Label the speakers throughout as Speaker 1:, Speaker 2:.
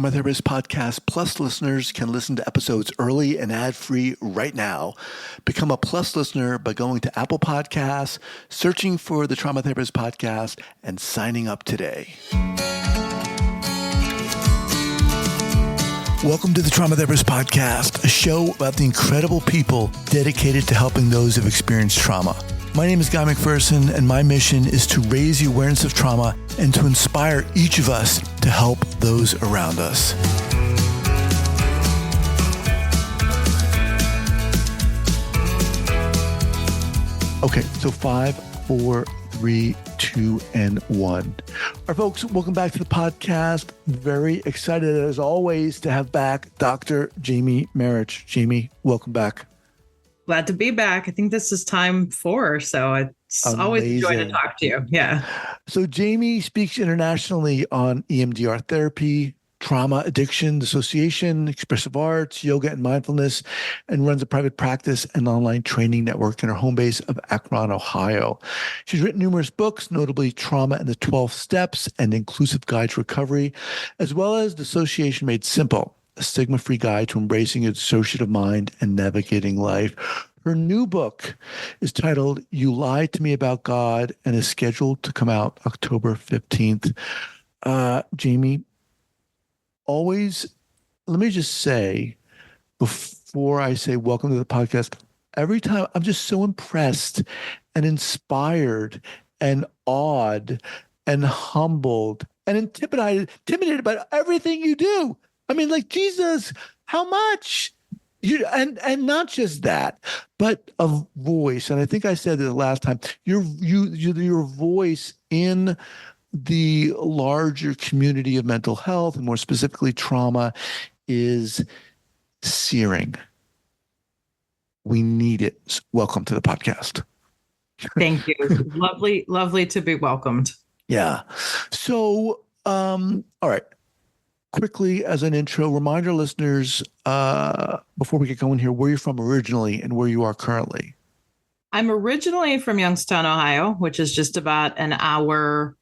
Speaker 1: Trauma Therapist Podcast Plus listeners can listen to episodes early and ad-free right now. Become a Plus listener by going to Apple Podcasts, searching for the Trauma Therapist Podcast, and signing up today. Welcome to the Trauma Therapist Podcast, a show about the incredible people dedicated to helping those who've experienced trauma. My name is Guy McPherson, and my mission is to raise the awareness of trauma and to inspire each of us to help those around us. Okay, so 5, 4, 3, 2, and 1. All right, folks, welcome back to the podcast. Very excited, as always, to have back Dr. Jamie Marich. Jamie, welcome back.
Speaker 2: Glad to be back. I think this is time 4, so it's always a joy to talk to you. Yeah.
Speaker 1: So Jamie speaks internationally on EMDR therapy, trauma, addiction, dissociation, expressive arts, yoga, and mindfulness, and runs a private practice and online training network in her home base of Akron, Ohio. She's written numerous books, notably Trauma and the 12 Steps and Inclusive Guide to Recovery, as well as Dissociation Made Simple, a stigma-free guide to embracing a dissociative mind and navigating life. Her new book is titled You Lied to Me About God and is scheduled to come out October 15th. Jamie, always, let me just say, before I say welcome to the podcast, every time I'm just so impressed and inspired and awed and humbled and intimidated about everything you do. I mean, like, Jesus, how much? And not just that, but a voice. And I think I said it the last time, your voice in the larger community of mental health, and more specifically trauma, is searing. We need it. Welcome to the podcast.
Speaker 2: Thank you. Lovely to be welcomed.
Speaker 1: Yeah. So, all right. Quickly, as an intro, remind our listeners, before we get going here, where you're from originally and where you are currently.
Speaker 2: I'm originally from Youngstown, Ohio, which is just about an hour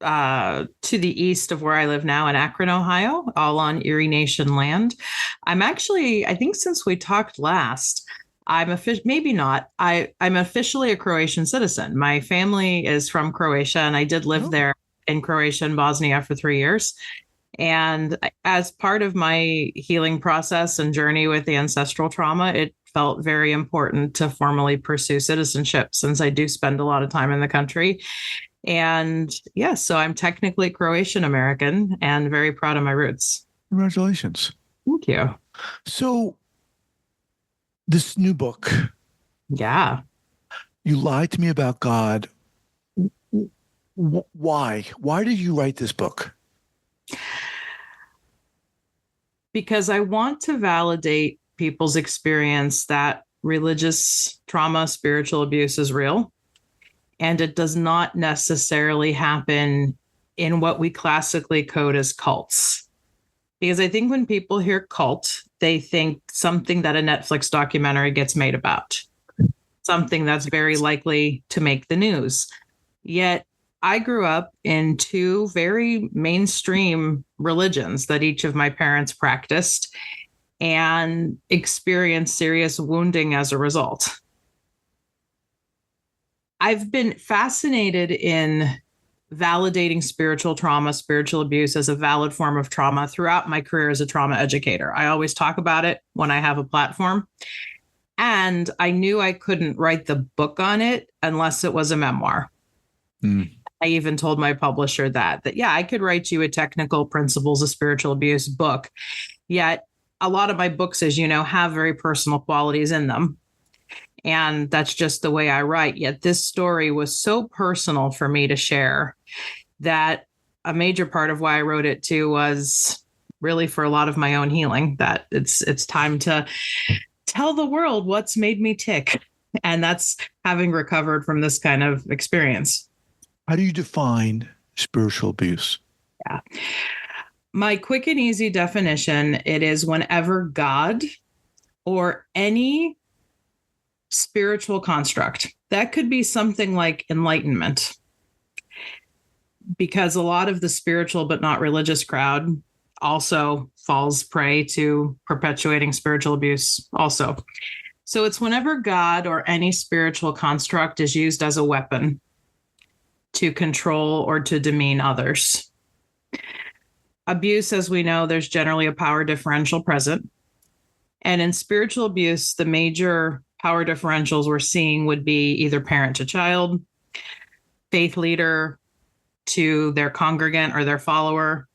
Speaker 2: to the east of where I live now in Akron, Ohio, all on Erie Nation land. I'm actually, I think since we talked last, I'm officially a Croatian citizen. My family is from Croatia, and I did live there in Croatia and Bosnia for 3 years. And as part of my healing process and journey with the ancestral trauma, it felt very important to formally pursue citizenship, since I do spend a lot of time in the country. And yes, so I'm technically Croatian American and very proud of my roots.
Speaker 1: Congratulations.
Speaker 2: Thank you.
Speaker 1: So this new book.
Speaker 2: Yeah.
Speaker 1: You Lied to Me About God. Why? Why did you write this book?
Speaker 2: Because I want to validate people's experience that religious trauma, spiritual abuse is real. And it does not necessarily happen in what we classically code as cults. Because I think when people hear cult, they think something that a Netflix documentary gets made about, something that's very likely to make the news. Yet I grew up in 2 very mainstream religions that each of my parents practiced and experienced serious wounding as a result. I've been fascinated in validating spiritual trauma, spiritual abuse as a valid form of trauma throughout my career as a trauma educator. I always talk about it when I have a platform. And I knew I couldn't write the book on it unless it was a memoir. I even told my publisher that yeah, I could write you a technical principles of spiritual abuse book. Yet a lot of my books, as you know, have very personal qualities in them. And that's just the way I write. Yet this story was so personal for me to share that a major part of why I wrote it too was really for a lot of my own healing, that it's time to tell the world what's made me tick. And that's having recovered from this kind of experience.
Speaker 1: How do you define spiritual abuse?
Speaker 2: Yeah. My quick and easy definition, it is whenever God or any spiritual construct, that could be something like enlightenment, because a lot of the spiritual but not religious crowd also falls prey to perpetuating spiritual abuse also. So it's whenever God or any spiritual construct is used as a weapon to control or to demean others. Abuse, as we know, there's generally a power differential present. And in spiritual abuse, the major power differentials we're seeing would be either parent to child, faith leader to their congregant or their follower.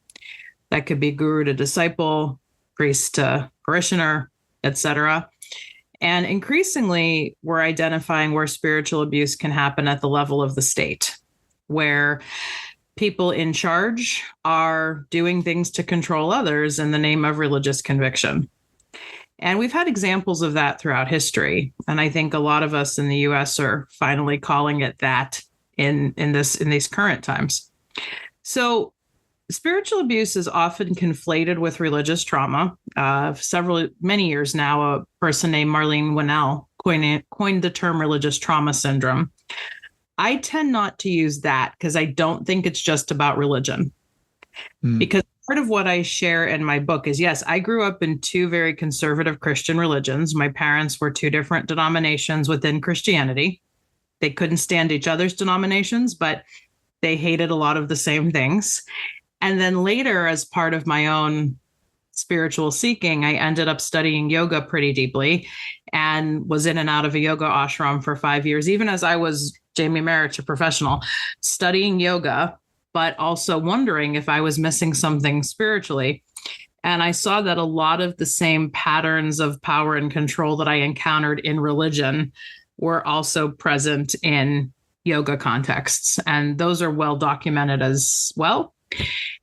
Speaker 2: That could be guru to disciple, priest to parishioner, etc. And increasingly, we're identifying where spiritual abuse can happen at the level of the state, where people in charge are doing things to control others in the name of religious conviction. And we've had examples of that throughout history. And I think a lot of us in the US are finally calling it that in these current times. So spiritual abuse is often conflated with religious trauma. Many years now, a person named Marlene Winnell coined the term religious trauma syndrome. I tend not to use that because I don't think it's just about religion. Because part of what I share in my book is, yes, I grew up in two very conservative Christian religions. My parents were two different denominations within Christianity. They couldn't stand each other's denominations, but they hated a lot of the same things. And then later, as part of my own spiritual seeking, I ended up studying yoga pretty deeply and was in and out of a yoga ashram for 5 years, even as I was Jamie Marich, a professional, studying yoga, but also wondering if I was missing something spiritually. And I saw that a lot of the same patterns of power and control that I encountered in religion were also present in yoga contexts. And those are well documented as well.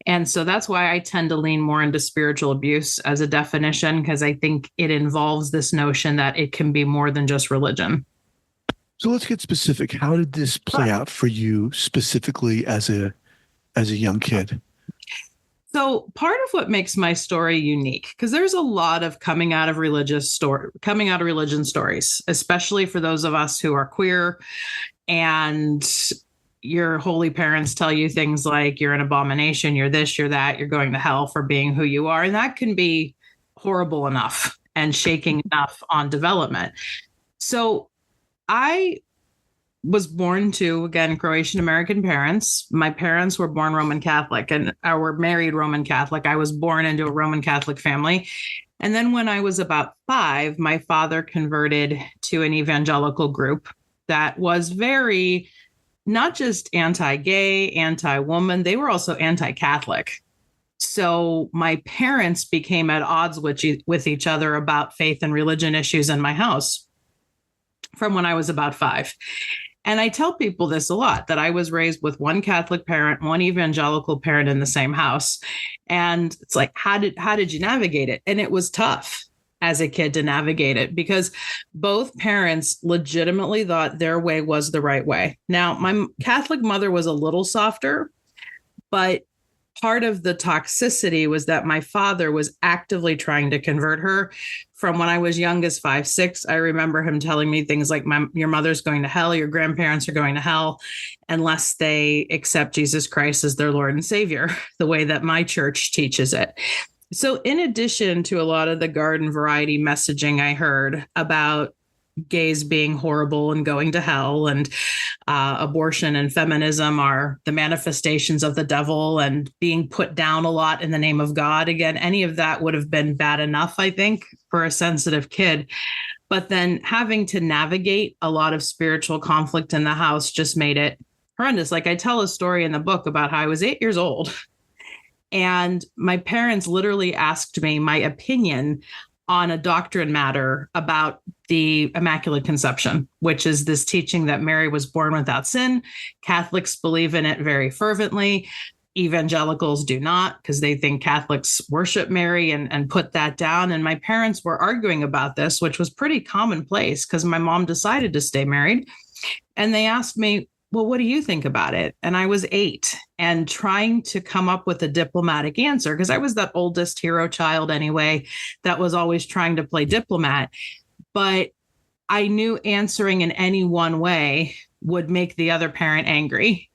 Speaker 2: And so that's why I tend to lean more into spiritual abuse as a definition, because I think it involves this notion that it can be more than just religion.
Speaker 1: So let's get specific. How did this play out for you specifically as a young kid?
Speaker 2: So part of what makes my story unique, because there's a lot of coming out of religion stories, especially for those of us who are queer, and your holy parents tell you things like you're an abomination, you're this, you're that, you're going to hell for being who you are. And that can be horrible enough and shaking enough on development. So I was born to, again, Croatian American parents. My parents were born Roman Catholic and were married Roman Catholic. I was born into a Roman Catholic family. And then when I was about 5, my father converted to an evangelical group that was very, not just anti-gay, anti-woman, they were also anti-Catholic. So my parents became at odds with each other about faith and religion issues in my house from when I was about 5. And I tell people this a lot, that I was raised with one Catholic parent, one evangelical parent in the same house. And it's like, how did you navigate it? And it was tough as a kid to navigate it because both parents legitimately thought their way was the right way. Now, my Catholic mother was a little softer, but part of the toxicity was that my father was actively trying to convert her. From when I was young as 5, 6, I remember him telling me things like, your mother's going to hell, your grandparents are going to hell, unless they accept Jesus Christ as their Lord and Savior, the way that my church teaches it. So in addition to a lot of the garden variety messaging I heard about gays being horrible and going to hell, and abortion and feminism are the manifestations of the devil and being put down a lot in the name of God. Again, any of that would have been bad enough, I think, for a sensitive kid. But then having to navigate a lot of spiritual conflict in the house just made it horrendous. Like I tell a story in the book about how I was 8 years old and my parents literally asked me my opinion on a doctrine matter about the Immaculate Conception, which is this teaching that Mary was born without sin. Catholics believe in it very fervently. Evangelicals do not, because they think Catholics worship Mary and put that down. And my parents were arguing about this, which was pretty commonplace because my mom decided to stay married. And they asked me, well, what do you think about it? And I was 8 and trying to come up with a diplomatic answer because I was that oldest hero child anyway, that was always trying to play diplomat. But I knew answering in any one way would make the other parent angry.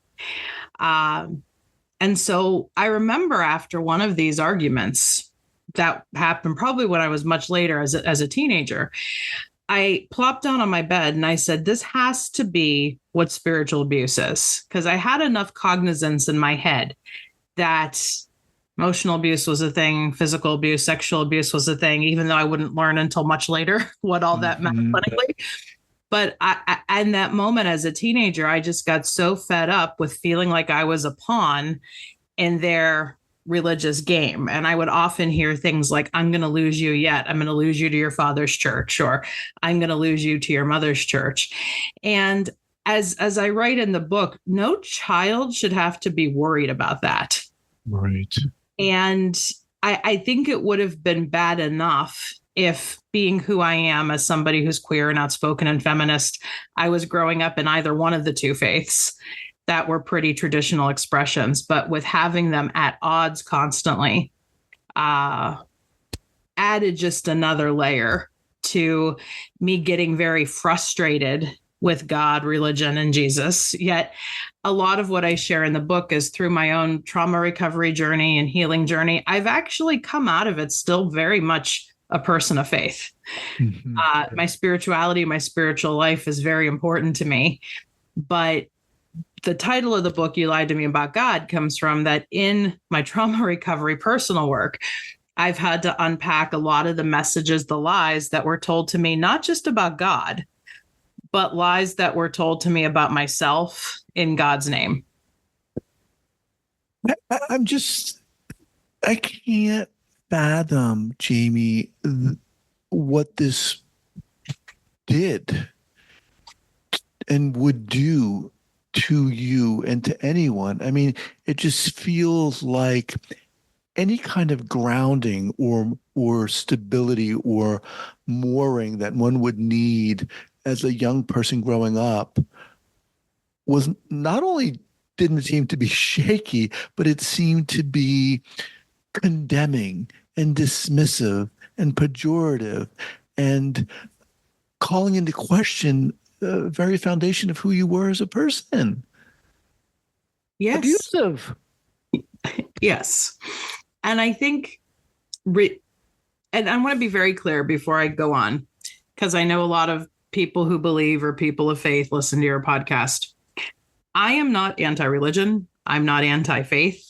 Speaker 2: And And so I remember after one of these arguments that happened probably when I was much later as a teenager, I plopped down on my bed and I said, this has to be what spiritual abuse is. Because I had enough cognizance in my head that emotional abuse was a thing, physical abuse, sexual abuse was a thing, even though I wouldn't learn until much later what all that meant clinically. But in that moment as a teenager, I just got so fed up with feeling like I was a pawn in their religious game. And I would often hear things like, I'm going to lose you yet. I'm going to lose you to your father's church, or I'm going to lose you to your mother's church. And as I write in the book, no child should have to be worried about that.
Speaker 1: Right.
Speaker 2: And I think it would have been bad enough if, being who I am as somebody who's queer and outspoken and feminist, I was growing up in either one of the two faiths that were pretty traditional expressions, but with having them at odds constantly, added just another layer to me getting very frustrated with God, religion, and Jesus. Yet a lot of what I share in the book is through my own trauma recovery journey and healing journey. I've actually come out of it still very much a person of faith. My spirituality, my spiritual life is very important to me. But the title of the book, You Lied to Me About God, comes from that in my trauma recovery personal work, I've had to unpack a lot of the messages, the lies that were told to me, not just about God, but lies that were told to me about myself in God's name.
Speaker 1: I can't fathom, Jamie, what this did and would do to you and to anyone. I mean, it just feels like any kind of grounding or stability or mooring that one would need as a young person growing up was not only didn't seem to be shaky, but it seemed to be condemning and dismissive and pejorative and calling into question the very foundation of who you were as a person.
Speaker 2: Yes.
Speaker 1: Abusive.
Speaker 2: Yes. And I think, and I want to be very clear before I go on, because I know a lot of people who believe or people of faith listen to your podcast. I am not anti-religion. I'm not anti-faith.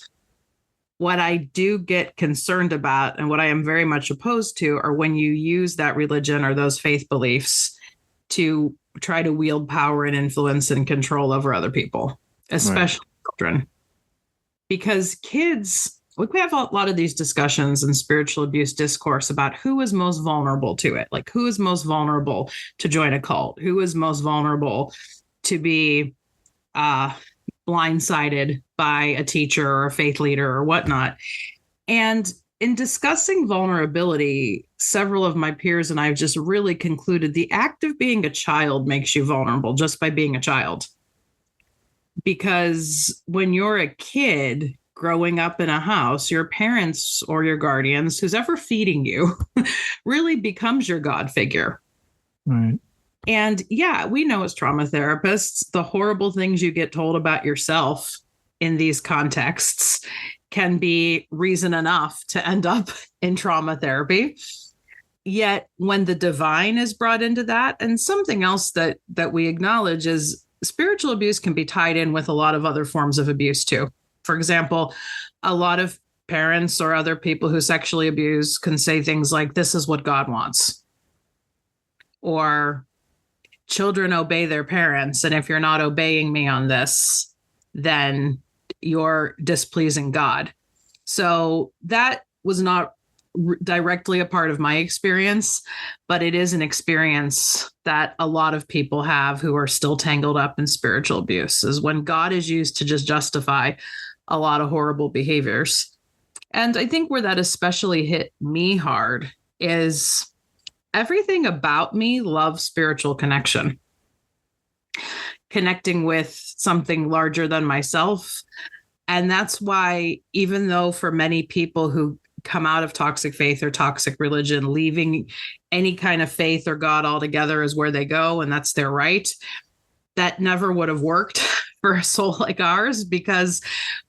Speaker 2: What I do get concerned about and what I am very much opposed to are when you use that religion or those faith beliefs to try to wield power and influence and control over other people, especially children. Because kids, we have a lot of these discussions in spiritual abuse discourse about who is most vulnerable to it. Like, who is most vulnerable to join a cult? Who is most vulnerable to be blindsided by a teacher or a faith leader or whatnot? And in discussing vulnerability, several of my peers and I have just really concluded the act of being a child makes you vulnerable just by being a child. Because when you're a kid growing up in a house, your parents or your guardians, who's ever feeding you, really becomes your God figure.
Speaker 1: Right.
Speaker 2: And yeah, we know as trauma therapists, the horrible things you get told about yourself in these contexts can be reason enough to end up in trauma therapy. Yet when the divine is brought into that, and something else that we acknowledge is spiritual abuse can be tied in with a lot of other forms of abuse too. For example, a lot of parents or other people who sexually abuse can say things like, this is what God wants. Or children obey their parents, and if you're not obeying me on this, then you're displeasing God. So that was not directly a part of my experience, but it is an experience that a lot of people have who are still tangled up in spiritual abuse, is when God is used to just justify a lot of horrible behaviors. And I think where that especially hit me hard is everything about me loves spiritual connection, connecting with something larger than myself. And that's why, even though for many people who come out of toxic faith or toxic religion, leaving any kind of faith or God altogether is where they go, and that's their right, that never would have worked for a soul like ours, because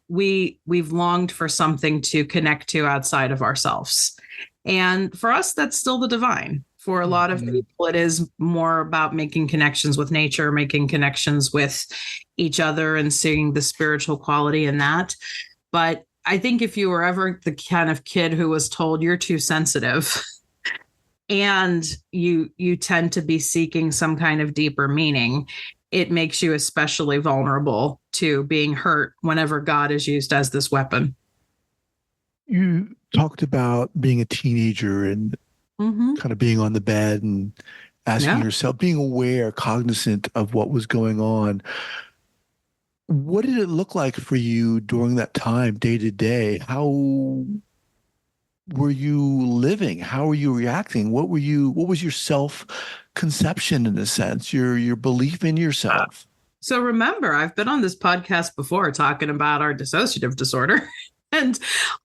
Speaker 2: we've longed for something to connect to outside of ourselves. And for us, that's still the divine. For a lot of people, it is more about making connections with nature, making connections with each other, and seeing the spiritual quality in that. But I think if you were ever the kind of kid who was told you're too sensitive and you tend to be seeking some kind of deeper meaning, it makes you especially vulnerable to being hurt whenever God is used as this weapon.
Speaker 1: You talked about being a teenager and kind of being on the bed and asking yourself, being aware, cognizant of what was going on. What did it look like for you during that time, day to day? How were you living? How were you reacting? What was your self-conception in a sense, your belief in yourself?
Speaker 2: So remember, I've been on this podcast before talking about our dissociative disorder. And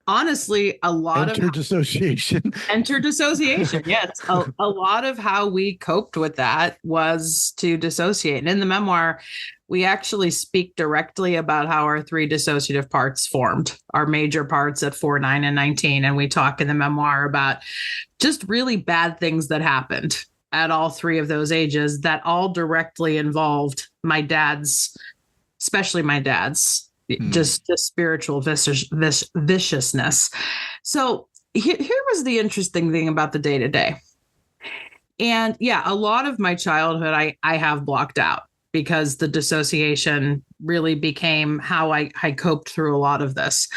Speaker 2: honestly, a lot
Speaker 1: Enter dissociation.
Speaker 2: Enter dissociation. Yes. A lot of how we coped with that was to dissociate. And in the memoir, we actually speak directly about how our three dissociative parts formed, our major parts at 4, 9, and 19. And we talk in the memoir about just really bad things that happened at all three of those ages that all directly involved my dad's, especially my dad's, just spiritual viciousness. So here was the interesting thing about the day to day. And yeah, a lot of my childhood I have blocked out because the dissociation really became how I coped through a lot of this.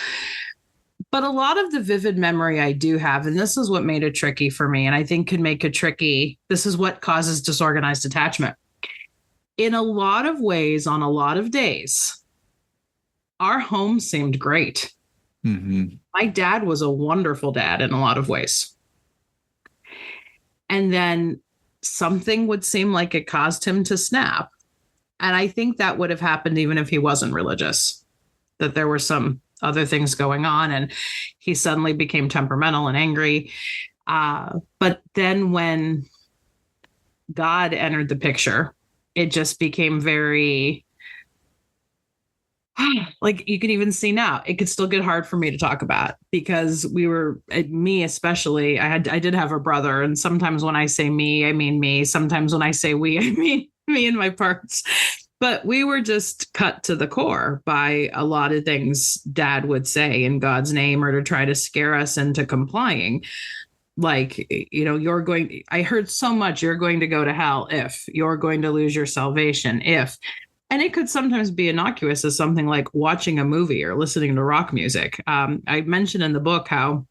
Speaker 2: But a lot of the vivid memory I do have, and this is what made it tricky for me, and I think could make it tricky. This is what causes disorganized attachment. In a lot of ways, on a lot of days, our home seemed great. My dad was a wonderful dad in a lot of ways. And then something would seem like it caused him to snap. And I think that would have happened even if he wasn't religious, that there were some other things going on and he suddenly became temperamental and angry. But then when God entered the picture, it just became very... like you can even see now, it could still get hard for me to talk about because me especially, I did have a brother. And sometimes when I say me, I mean me. Sometimes when I say we, I mean me and my parts. But we were just cut to the core by a lot of things Dad would say in God's name or to try to scare us into complying. Like, I heard so much, you're going to go to hell if, you're going to lose your salvation if. And it could sometimes be innocuous as something like watching a movie or listening to rock music. I mentioned in the book how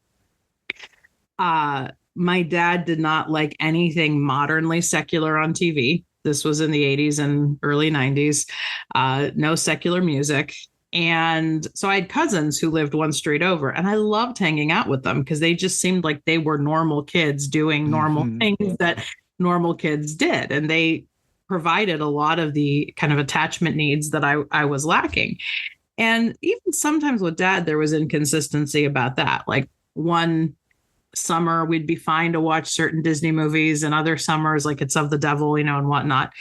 Speaker 2: my dad did not like anything modernly secular on TV. This was in the 80s and early 90s. No secular music. And so I had cousins who lived one street over, and I loved hanging out with them because they just seemed like they were normal kids doing normal things that normal kids did. And they provided a lot of the kind of attachment needs that I was lacking. And even sometimes with Dad, there was inconsistency about that. Like one summer, we'd be fine to watch certain Disney movies, and other summers, like It's of the Devil, and whatnot.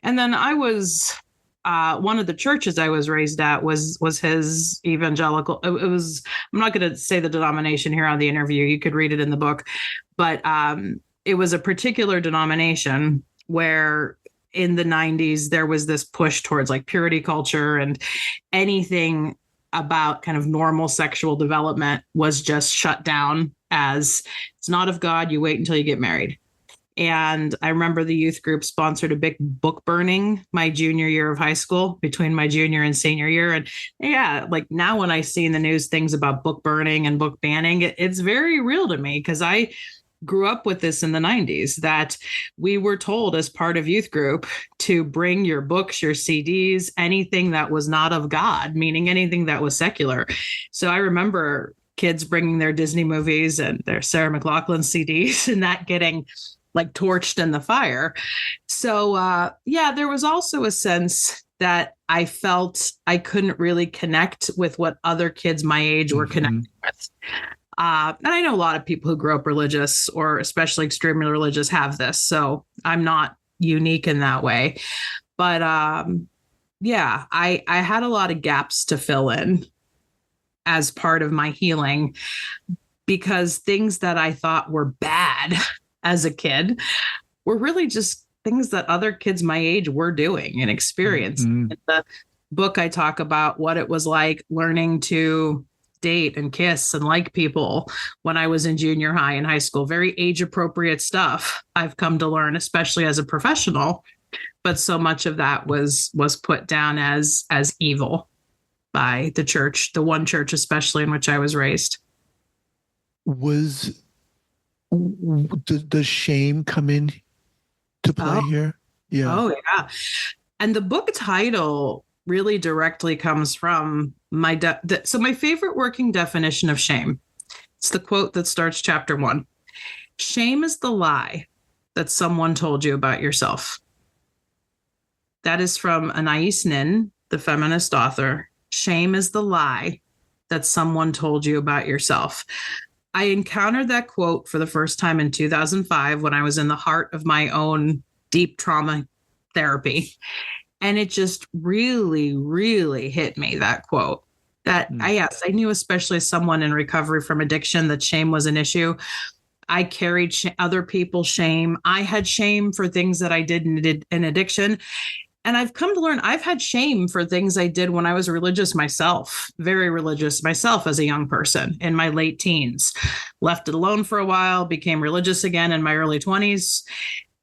Speaker 2: And then I was, one of the churches I was raised at was his evangelical. It was, I'm not going to say the denomination here on the interview. You could read it in the book. But it was a particular denomination where in the 90s, there was this push towards like purity culture, and anything about kind of normal sexual development was just shut down as it's not of God. You wait until you get married. And I remember the youth group sponsored a big book burning my junior year of high school, between my junior and senior year. And yeah, like now when I see in the news things about book burning and book banning, it's very real to me because I grew up with this in the 90s, that we were told as part of youth group to bring your books, your CDs, anything that was not of God, meaning anything that was secular. So I remember kids bringing their Disney movies and their Sarah McLachlan CDs and that getting like torched in the fire. So there was also a sense that I felt I couldn't really connect with what other kids my age were connecting with. And I know a lot of people who grew up religious or especially extremely religious have this. So I'm not unique in that way. But I had a lot of gaps to fill in. as part of my healing, because things that I thought were bad as a kid were really just things that other kids my age were doing and experiencing.
Speaker 1: Mm-hmm.
Speaker 2: In the book, I talk about what it was like learning to date and kiss and like people when I was in junior high and high school. Very age appropriate stuff I've come to learn, especially as a professional. But so much of that was put down as evil by the church, the one church especially in which I was raised.
Speaker 1: Does shame come in to play here? Yeah.
Speaker 2: Oh, yeah. And the book title really directly comes from my favorite working definition of shame. It's the quote that starts chapter 1. Shame is the lie that someone told you about yourself. That is from Anais Nin, the feminist author. Shame is the lie that someone told you about yourself. I encountered that quote for the first time in 2005 when I was in the heart of my own deep trauma therapy. And it just really, really hit me, that quote. I knew, especially as someone in recovery from addiction, that shame was an issue. I carried other people's shame. I had shame for things that I did in addiction. And I've come to learn I've had shame for things I did when I was religious myself, very religious myself as a young person in my late teens. Left it alone for a while, became religious again in my early 20s.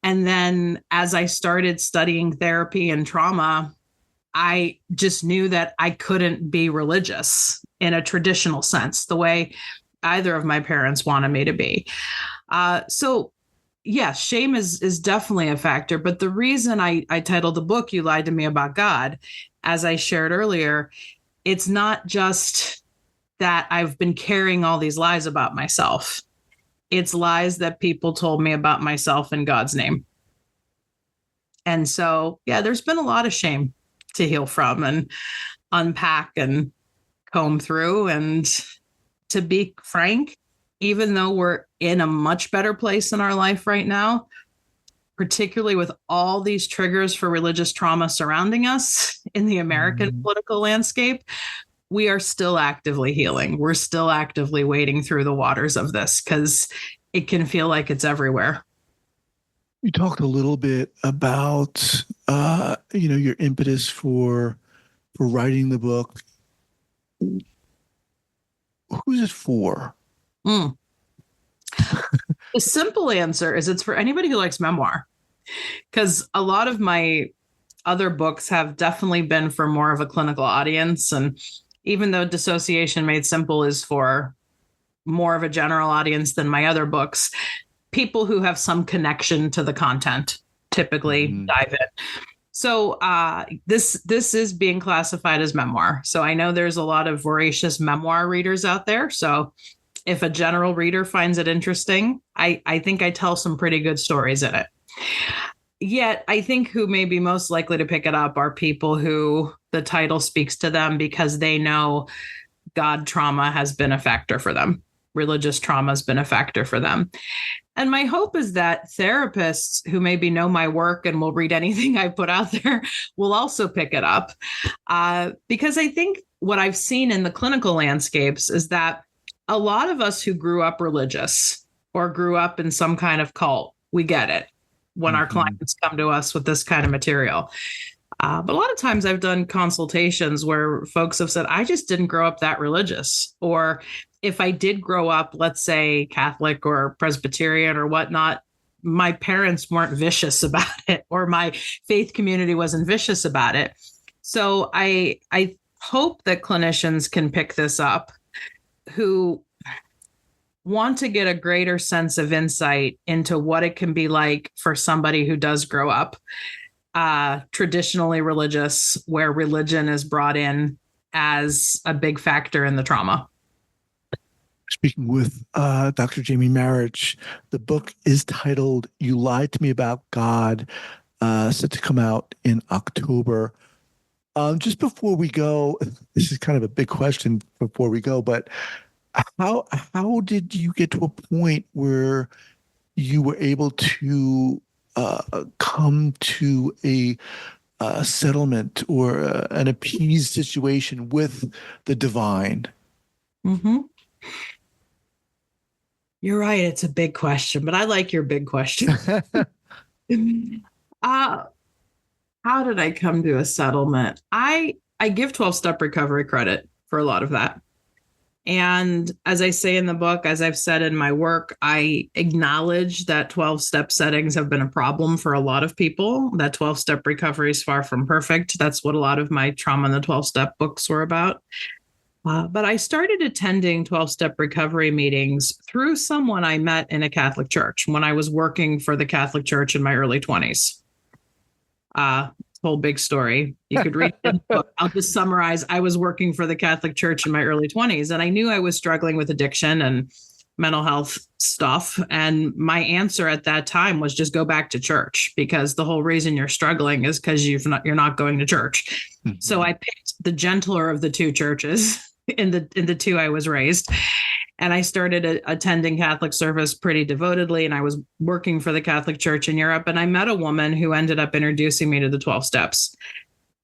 Speaker 2: And then as I started studying therapy and trauma, I just knew that I couldn't be religious in a traditional sense, the way either of my parents wanted me to be. So yes, shame is definitely a factor. But the reason I titled the book, You Lied to Me About God, as I shared earlier, it's not just that I've been carrying all these lies about myself. It's lies that people told me about myself in God's name. And so, yeah, there's been a lot of shame to heal from and unpack and comb through. And to be frank, even though we're in a much better place in our life right now, particularly with all these triggers for religious trauma surrounding us in the American political landscape, we are still actively healing. We're still actively wading through the waters of this because it can feel like it's everywhere.
Speaker 1: You talked a little bit about, your impetus for writing the book. Who's it for?
Speaker 2: The simple answer is it's for anybody who likes memoir, because a lot of my other books have definitely been for more of a clinical audience. And even though Dissociation Made Simple is for more of a general audience than my other books, people who have some connection to the content typically dive in. So this is being classified as memoir. So I know there's a lot of voracious memoir readers out there. So if a general reader finds it interesting, I think I tell some pretty good stories in it. Yet I think who may be most likely to pick it up are people who the title speaks to them because they know God trauma has been a factor for them. Religious trauma has been a factor for them. And my hope is that therapists who maybe know my work and will read anything I put out there will also pick it up. Because I think what I've seen in the clinical landscapes is that a lot of us who grew up religious or grew up in some kind of cult, we get it when our clients come to us with this kind of material. But a lot of times I've done consultations where folks have said, I just didn't grow up that religious. Or if I did grow up, let's say Catholic or Presbyterian or whatnot, my parents weren't vicious about it, or my faith community wasn't vicious about it. So I hope that clinicians can pick this up who want to get a greater sense of insight into what it can be like for somebody who does grow up traditionally religious, where religion is brought in as a big factor in the trauma.
Speaker 1: Speaking with Dr. Jamie Marich, the book is titled You Lied to Me About God, set to come out in October. Just before we go, this is kind of a big question before we go, but how did you get to a point where you were able to come to a settlement or an appeased situation with the divine?
Speaker 2: Mm-hmm. You're right. It's a big question, but I like your big question. How did I come to a settlement? I give 12-step recovery credit for a lot of that. And as I say in the book, as I've said in my work, I acknowledge that 12-step settings have been a problem for a lot of people, that 12-step recovery is far from perfect. That's what a lot of my trauma in the 12-step books were about. But I started attending 12-step recovery meetings through someone I met in a Catholic church when I was working for the Catholic Church in my early 20s. Whole big story. You could read it in the book. I'll just summarize. I was working for the Catholic Church in my early 20s, and I knew I was struggling with addiction and mental health stuff. And my answer at that time was just go back to church, because the whole reason you're struggling is because you're not going to church. Mm-hmm. So I picked the gentler of the two churches in the two I was raised. And I started attending Catholic service pretty devotedly. And I was working for the Catholic Church in Europe. And I met a woman who ended up introducing me to the 12 steps.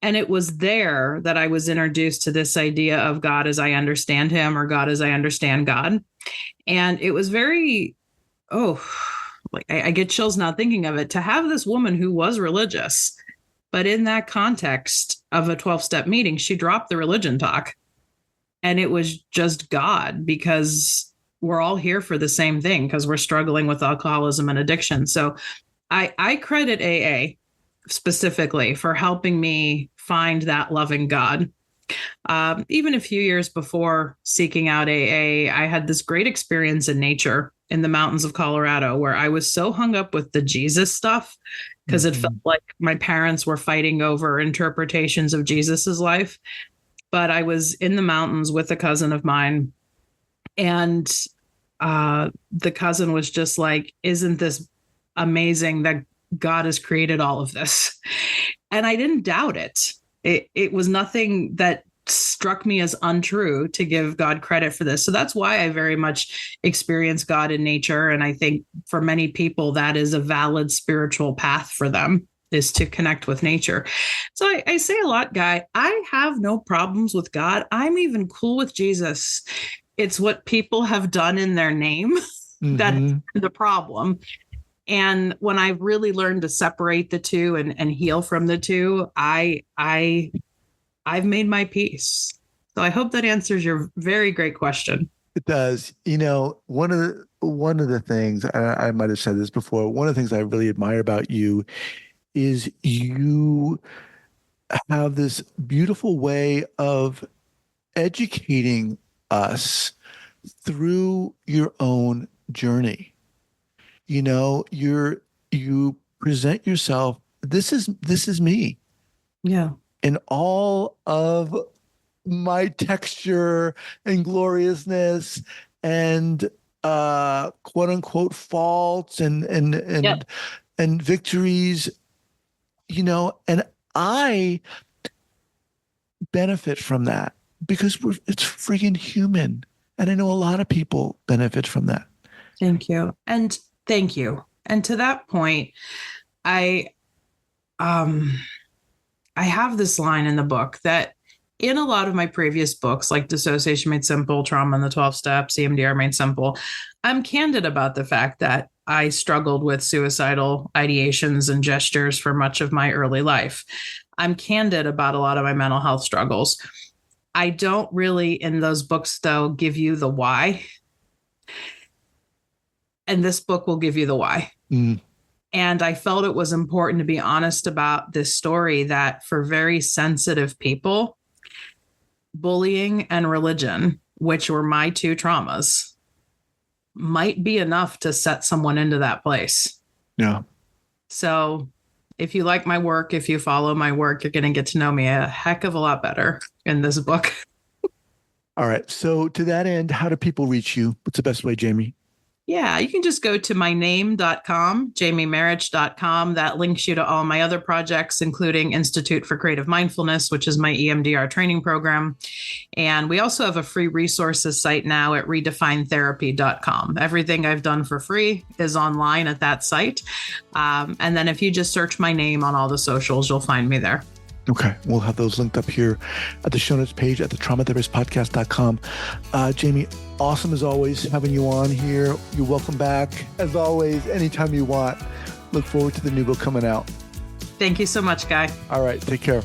Speaker 2: And it was there that I was introduced to this idea of God as I understand him, or God as I understand God. And it was very, I get chills now thinking of it, to have this woman who was religious, but in that context of a 12-step meeting, she dropped the religion talk. And it was just God, because we're all here for the same thing, because we're struggling with alcoholism and addiction. So I credit AA specifically for helping me find that loving God. Even a few years before seeking out AA, I had this great experience in nature in the mountains of Colorado, where I was so hung up with the Jesus stuff, because it felt like my parents were fighting over interpretations of Jesus's life. But I was in the mountains with a cousin of mine, and the cousin was just like, isn't this amazing that God has created all of this? And I didn't doubt it. It was nothing that struck me as untrue to give God credit for this. So that's why I very much experience God in nature. And I think for many people, that is a valid spiritual path for them, is to connect with nature. So I say a lot, Guy, I have no problems with God. I'm even cool with Jesus. It's what people have done in their name that's the problem. And when I've really learned to separate the two and heal from the two, I've made my peace. So I hope that answers your very great question.
Speaker 1: It does. You know, one of the things, I might have said this before, one of the things I really admire about you is you have this beautiful way of educating us through your own journey. You know, you present yourself, this is me.
Speaker 2: Yeah.
Speaker 1: In all of my texture and gloriousness and quote unquote faults and victories. You know, and I benefit from that because it's freaking human. And I know a lot of people benefit from that.
Speaker 2: Thank you. And thank you. And to that point, I have this line in the book that in a lot of my previous books, like Dissociation Made Simple, Trauma and the 12 Steps, EMDR Made Simple, I'm candid about the fact that I struggled with suicidal ideations and gestures for much of my early life. I'm candid about a lot of my mental health struggles. I don't really, in those books, though, give you the why. And this book will give you the why. Mm. And I felt it was important to be honest about this story, that for very sensitive people, bullying and religion, which were my two traumas, might be enough to set someone into that place.
Speaker 1: Yeah.
Speaker 2: So if you like my work, if you follow my work, you're going to get to know me a heck of a lot better in this book.
Speaker 1: All right. So to that end, how do people reach you? What's the best way, Jamie?
Speaker 2: Yeah, you can just go to myname.com, jamiemarich.com. That links you to all my other projects, including Institute for Creative Mindfulness, which is my EMDR training program. And we also have a free resources site now at redefinetherapy.com. Everything I've done for free is online at that site. And then if you just search my name on all the socials, you'll find me there.
Speaker 1: Okay. We'll have those linked up here at the show notes page at the traumatherapistpodcast.com. Jamie, awesome as always having you on here. You're welcome back as always, anytime you want. Look forward to the new book coming out.
Speaker 2: Thank you so much, Guy.
Speaker 1: All right. Take care.